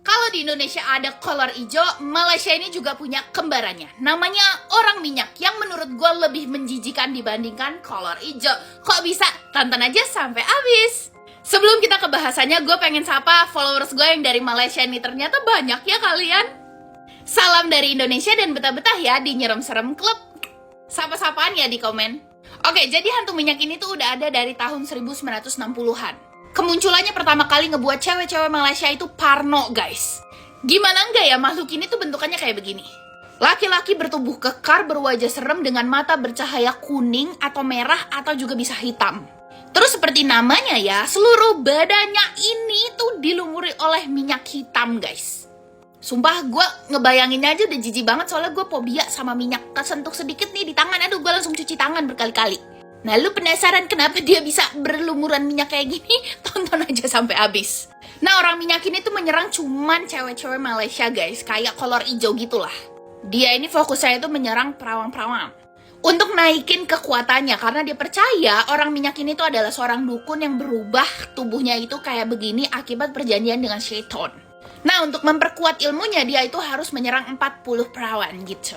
Kalau di Indonesia ada kolor hijau, Malaysia ini juga punya kembarannya. Namanya orang minyak, yang menurut gue lebih menjijikan dibandingkan kolor hijau. Kok bisa? Tonton aja sampai habis. Sebelum kita ke bahasannya, gue pengen sapa followers gue yang dari Malaysia ini. Ternyata banyak ya kalian. Salam dari Indonesia dan betah-betah ya di Nyerem Serem Club. Sapa-sapaan ya di komen. Oke, jadi hantu minyak ini tuh udah ada dari tahun 1960-an. Kemunculannya pertama kali ngebuat cewek-cewek Malaysia itu parno, guys. Gimana enggak ya, makhluk ini tuh bentukannya kayak begini. Laki-laki bertubuh kekar, berwajah serem dengan mata bercahaya kuning atau merah atau juga bisa hitam. Terus seperti namanya ya, seluruh badannya ini tuh dilumuri oleh minyak hitam, guys. Sumpah gue ngebayanginnya aja udah jijik banget, soalnya gue fobia sama minyak. Kesentuh sedikit nih di tangan, aduh gue langsung cuci tangan berkali-kali. Nah lu penasaran kenapa dia bisa berlumuran minyak kayak gini? Tonton aja sampai habis. Nah orang minyak ini tuh menyerang cuman cewek-cewek Malaysia, guys. Kayak kolor hijau gitulah. Dia ini fokusnya itu menyerang perawang-perawang untuk naikin kekuatannya, karena dia percaya orang minyak ini tuh adalah seorang dukun yang berubah tubuhnya itu kayak begini akibat perjanjian dengan syaitan. Nah, untuk memperkuat ilmunya, dia itu harus menyerang 40 perawan gitu.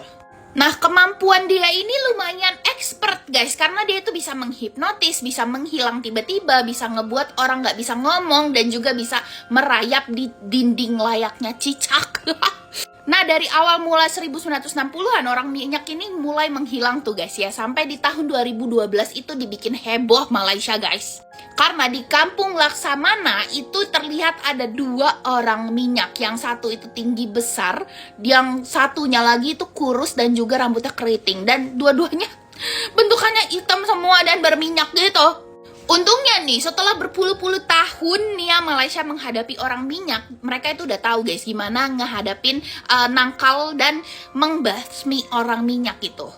Nah, kemampuan dia ini lumayan expert, guys. Karena dia itu bisa menghipnotis, bisa menghilang tiba-tiba, bisa ngebuat orang nggak bisa ngomong, dan juga bisa merayap di dinding layaknya cicak. Nah, dari awal mula 1960-an, orang minyak ini mulai menghilang tuh, guys, ya. Sampai di tahun 2012 itu dibikin heboh Malaysia, guys. Karena di kampung Laksamana itu terlihat ada 2 orang minyak. Yang satu itu tinggi besar, yang satunya lagi itu kurus dan juga rambutnya keriting. Dan dua-duanya bentukannya hitam semua dan berminyak gitu. Untungnya nih, setelah berpuluh-puluh tahun nih ya Malaysia menghadapi orang minyak, mereka itu udah tahu, guys, gimana ngehadapin nangkal dan membasmi orang minyak itu.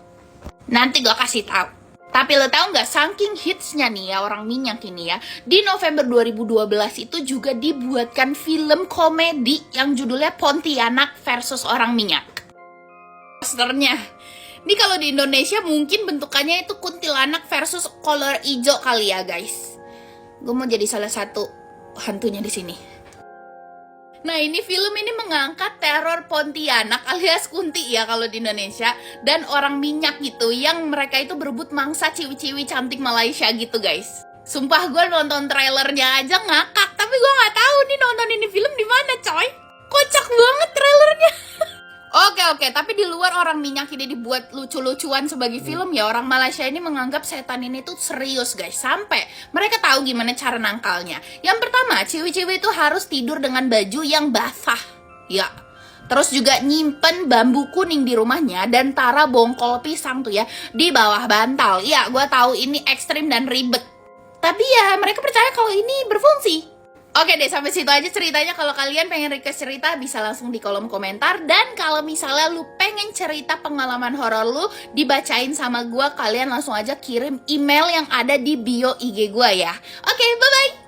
Nanti gue kasih tahu. Tapi lo tau nggak, saking hitsnya nih ya orang minyak ini ya, di November 2012 itu juga dibuatkan film komedi yang judulnya Pontianak versus Orang Minyak. Posternya, ini kalau di Indonesia mungkin bentukannya itu kuntilanak versus kolor hijau kali ya, guys. Gue mau jadi salah satu hantunya di sini. Nah, ini film ini mengangkat teror Pontianak alias Kunti ya kalau di Indonesia, dan orang minyak gitu yang mereka itu berebut mangsa ciwi-ciwi cantik Malaysia gitu, guys. Sumpah gue nonton trailernya aja ngakak, tapi gue nggak tahu nih nonton ini film di mana, coy. Kocak banget trailernya. Oke, tapi di luar orang minyak ini dibuat lucu-lucuan sebagai film ya, orang Malaysia ini menganggap setan ini tuh serius, guys. Sampai mereka tahu gimana cara nangkalnya. Yang pertama, ciwi-ciwi itu harus tidur dengan baju yang basah. Ya. Terus juga nyimpen bambu kuning di rumahnya dan taruh bongkol pisang tuh ya di bawah bantal. Ya, gue tahu ini ekstrim dan ribet. Tapi ya mereka percaya kalau ini berfungsi. Oke deh, sampai situ aja ceritanya. Kalau kalian pengen request cerita, bisa langsung di kolom komentar. Dan kalau misalnya lu pengen cerita pengalaman horor lu dibacain sama gue, kalian langsung aja kirim email yang ada di bio IG gue ya. Oke, bye-bye!